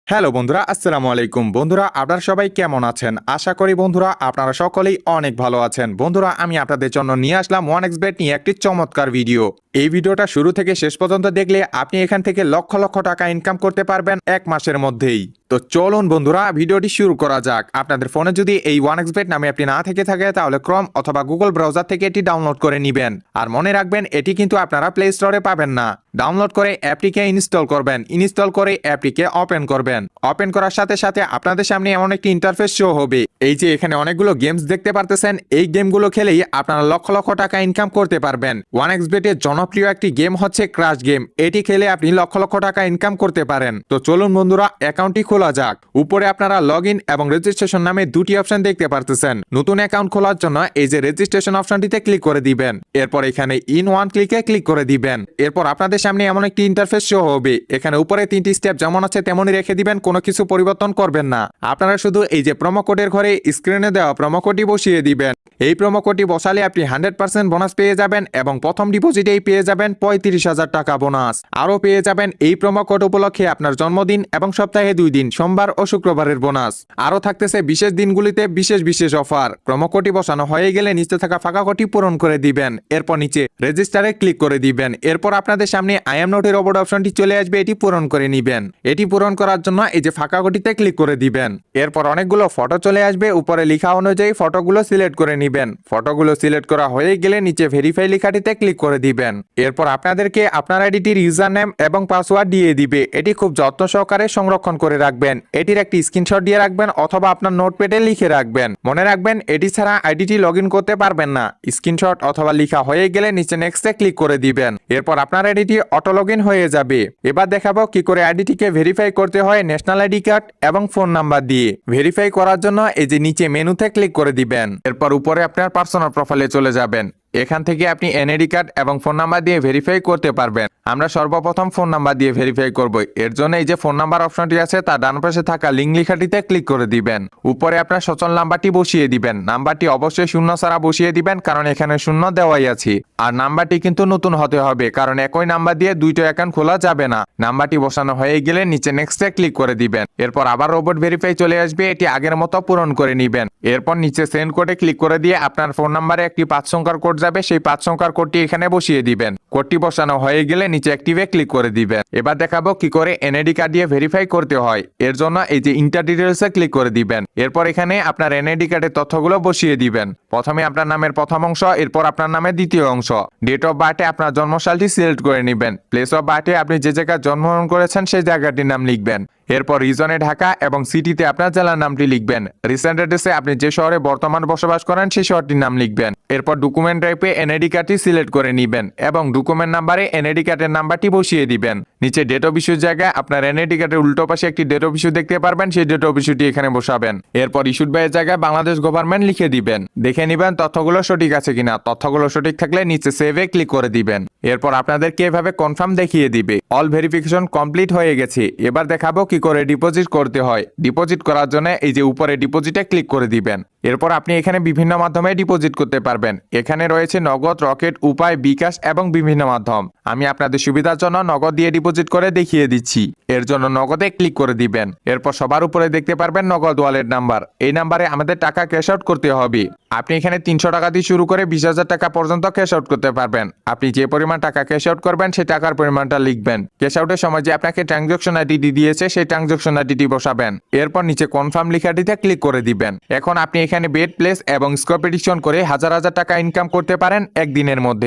Hello বন্ধুরা, আসসালামু আলাইকুম। বন্ধুরা, আপনারা সবাই কেমন আছেন? আশা করি বন্ধুরা আপনারা সকলেই অনেক ভালো আছেন। বন্ধুরা, আমি আপনাদের জন্য নিয়ে আসলাম 1xBet নিয়ে একটি চমৎকার ভিডিও। এই ভিডিওটা শুরু থেকে শেষ পর্যন্ত দেখলে আপনি এখান থেকে লক্ষ লক্ষ টাকা ইনকাম করতে পারবেন এক মাসের মধ্যেই। তো চলুন বন্ধুরা, ভিডিওটি শুরু করা যাক। আপনাদের ফোনে যদি এই 1xBet নামে অ্যাপটি না থেকে থাকে তাহলে ক্রোম অথবা গুগল ব্রাউজার থেকে এটি ডাউনলোড করে নেবেন। আর মনে রাখবেন, এটি কিন্তু আপনারা প্লে স্টোরে পাবেন না। ডাউনলোড করে অ্যাপটিকে ইনস্টল করবেন। ইনস্টল করে অ্যাপটিকে ওপেন করবেন। ওপেন করার সাথে সাথে আপনাদের সামনে এমন একটি ইন্টারফেস শো হবে। এই যে এখানে অনেকগুলো গেমস দেখতে পারতেছেন, এই গেমগুলো খেলেই আপনারা লক্ষ লক্ষ টাকা ইনকাম করতে পারবেন। 1xBet এর জনপ্রিয় একটি গেম হচ্ছে ক্রাশ গেম। এটি খেলে আপনি লক্ষ লক্ষ টাকা ইনকাম করতে পারেন। তো চলুন বন্ধুরা, অ্যাকাউন্টটি খোলা যাক। উপরে আপনারা লগ ইন এবং রেজিস্ট্রেশন নামে দুটি অপশন দেখতে পারতেছেন। নতুন অ্যাকাউন্ট খোলার জন্য এই যে রেজিস্ট্রেশন অপশনটিতে ক্লিক করে দিবেন। এরপর এখানে ইন ওয়ান ক্লিকে ক্লিক করে দিবেন। এরপর আপনাদের সামনে এমন একটি ইন্টারফেস শো হবে। এখানে উপরে তিনটি স্টেপ যেমন আছে তেমনই রেখে দিবেন, কোনো কিছু পরিবর্তন করবেন না। আপনারা শুধু এই যে প্রোমো কোডের ঘরে স্ক্রিনে দেওয়া প্রোমো কোডটি বসিয়ে দিবেন। এই প্রোমো কোডটি বসালে আপনি 100% বোনাস পেয়ে যাবেন এবং প্রথম ডিপোজিটেই পেয়ে যাবেন 35,000 টাকা বোনাস। আরও পেয়ে যাবেন এই প্রোমো কোড উপলক্ষে আপনার জন্মদিন এবং সপ্তাহে 2 দিন সোমবার ও শুক্রবারের বোনাস। আরও থাকতেছে বিশেষ দিনগুলিতে বিশেষ বিশেষ অফার। প্রোমো কোডটি বসানো হয়ে গেলে নিচে থাকা ফাঁকা কোডটি পূরণ করে দিবেন। এরপর নিচে রেজিস্টারে ক্লিক করে দিবেন। এরপর আপনাদের সামনে আই এম নট এর রোবট অপশনটি চলে আসবে, এটি পূরণ করে নেবেন। এটি পূরণ করার জন্য এই যে ফাঁকা কোডটিতে ক্লিক করে দিবেন। এরপর অনেকগুলো ফটো চলে আসবে। উপরে লেখা অনুযায়ী ফটোগুলো সিলেক্ট করে নেবেন। ফটোগুলো সিলেক্ট করা হয়ে গেলে নিচে ভেরিফাই লেখাটিতে ক্লিক করে দিবেন। এরপর আপনাদেরকে আপনার আইডিটির ইউজার নেম এবং পাসওয়ার্ড দিয়ে দিবে। এটি খুব যত্ন সহকারে সংরক্ষণ করে রাখবেন। এটির একটি স্ক্রিনশট দিয়ে রাখবেন অথবা আপনার নোটপ্যাডে লিখে রাখবেন। মনে রাখবেন, এটি ছাড়া আইডিটি লগ ইন করতে পারবেন না। স্ক্রিনশট অথবা লেখা হয়ে গেলে নিচে নেক্সটে ক্লিক করে দিবেন। এরপর আপনার আইডিটি অটো লগ ইন হয়ে যাবে। এবার দেখাবো কি করে আইডিটিকে ভেরিফাই করতে হয় ন্যাশনাল আইডি কার্ড এবং ফোন নাম্বার দিয়ে। ভেরিফাই করার জন্য এই যে নিচে মেনুতে ক্লিক করে দিবেন। এরপর উপরে আপনার পার্সোনাল প্রোফাইলে চলে যাবেন। এখান থেকে আপনি এনআইডি কার্ড এবং ফোন নাম্বার দিয়ে ভেরিফাই করতে পারবেন। আমরা সর্বপ্রথম ফোন নাম্বার দিয়ে ভেরিফাই করব। এর জন্য এই যে ফোন নাম্বার অপশনটি আছে তার ডান পাশে থাকা লিঙ্ক লেখাটিতে ক্লিক করে দিবেন। উপরে আপনার সচল নাম্বারটি বসিয়ে দিবেন। নাম্বারটি অবশ্যই শূন্য ছাড়া বসিয়ে দিবেন, কারণ এখানে শূন্য দেওয়াই আছে। আর নাম্বারটি কিন্তু নতুন হতে হবে, কারণ একই নাম্বার দিয়ে দুইটা অ্যাকাউন্ট খোলা যাবে না। নাম্বারটি বসানো হয়ে গেলে নিচে নেক্সটে ক্লিক করে দিবেন। এরপর আবার রোবট ভেরিফাই চলে আসবে, এটি আগের মতো পূরণ করে নেবেন। এরপর নিচে সেন্ড কোডে ক্লিক করে দিয়ে আপনার ফোন নাম্বারে একটি 5 সংখ্যার কোড যাবে, সেই 5 সংখ্যার কোডটি এখানে বসিয়ে দিবেন। কোডটি বসানো হয়ে গেলে নিচে অ্যাক্টিভে ক্লিক করে দিবেন। এবার দেখাবো কি করে এনআইডি কার্ড দিয়ে ভেরিফাই করতে হয়। এর জন্য এই যে ইন্টার ডিটেইলসে ক্লিক করে দিবেন। এরপর এখানে আপনার এনআইডি কার্ডের তথ্যগুলো বসিয়ে দিবেন। প্রথমে আপনার নামের প্রথম অংশ, এরপর আপনার নামের দ্বিতীয় অংশ। ডেট অফ বার্থে আপনার জন্মসালটি সিলেক্ট করে নেবেন। প্লেস অফ বার্থে আপনি যে জায়গায় জন্মগ্রহণ করেছেন সেই জায়গাটির নাম লিখবেন। এরপর রিজনে ঢাকা এবং সিটিতে আপনার জেলার নামটি লিখবেন। রিসেন্ট অ্যাড্রেসে আপনি যে শহরে বর্তমান বসবাস করেন সেই শহরটির নাম লিখবেন। এরপর ডকুমেন্ট টাইপে এনআইডি কার্ডটি সিলেক্ট করে নেবেন এবং ডকুমেন্ট নাম্বারে এনআইডি কার্ডের নাম্বারটি বসিয়ে দিবেন। নিচে ডেট অফ ইস্যুর জায়গায় আপনার এনআইডি কার্ডের উল্টো পাশে একটি ডেট অফ ইস্যু দেখতে পারবেন, সেই ডেট অফ ইস্যুটি এখানে বসাবেন। এরপর ইস্যুড বাই এর জায়গায় বাংলাদেশ গভর্নমেন্ট লিখে দিবেন। দেখে নেবেন তথ্যগুলো সঠিক আছে কিনা। তথ্যগুলো সঠিক থাকলে নিচে সেভে ক্লিক করে দিবেন। এরপর আপনাদেরকে এভাবে কনফার্ম দেখিয়ে দিবে অল ভেরিফিকেশন কমপ্লিট হয়ে গেছে। এবার দেখাবো কি করে ডিপোজিট করতে হয়। ডিপোজিট করার জন্য এই যে উপরে ডিপোজিটে ক্লিক করে দিবেন। এরপর আপনি এখানে বিভিন্ন মাধ্যমে ডিপোজিট করতে পারবেন। এখানে রয়েছে নগদ, রকেট, উপায়, বিকাশ এবং বিভিন্ন মাধ্যম। আমি আপনাদের সুবিধার জন্য নগদ দিয়ে ডিপোজিট করে দেখিয়ে দিচ্ছি। এর জন্য নগদে ক্লিক করে দিবেন। এরপর সবার উপরে দেখতে পারবেন নগদ ওয়ালেট নাম্বার। এই নাম্বারে আমাদের টাকা ক্যাশ আউট করতে হবে। আপনি এখানে 300 টাকা দিয়ে শুরু করে 20,000 টাকা পর্যন্ত ক্যাশ আউট করতে পারবেন। আপনি যে পরিমাণ টাকা ক্যাশ আউট করবেন সেই টাকার পরিমাণটা লিখবেন। ক্যাশ আউটের সময় যে আপনাকে ট্রানজাকশন আইডি দিয়েছে সেই ট্রানজাকশন আইডিটি বসাবেন। এরপর নিচে কনফার্ম লেখাটিতে ক্লিক করে দিবেন। এখন আপনি এখানে বেট প্লেস এবং স্কোর প্রেডিকশন করে হাজার হাজার টাকা ইনকাম করতে পারেন একদিনের মধ্যেই।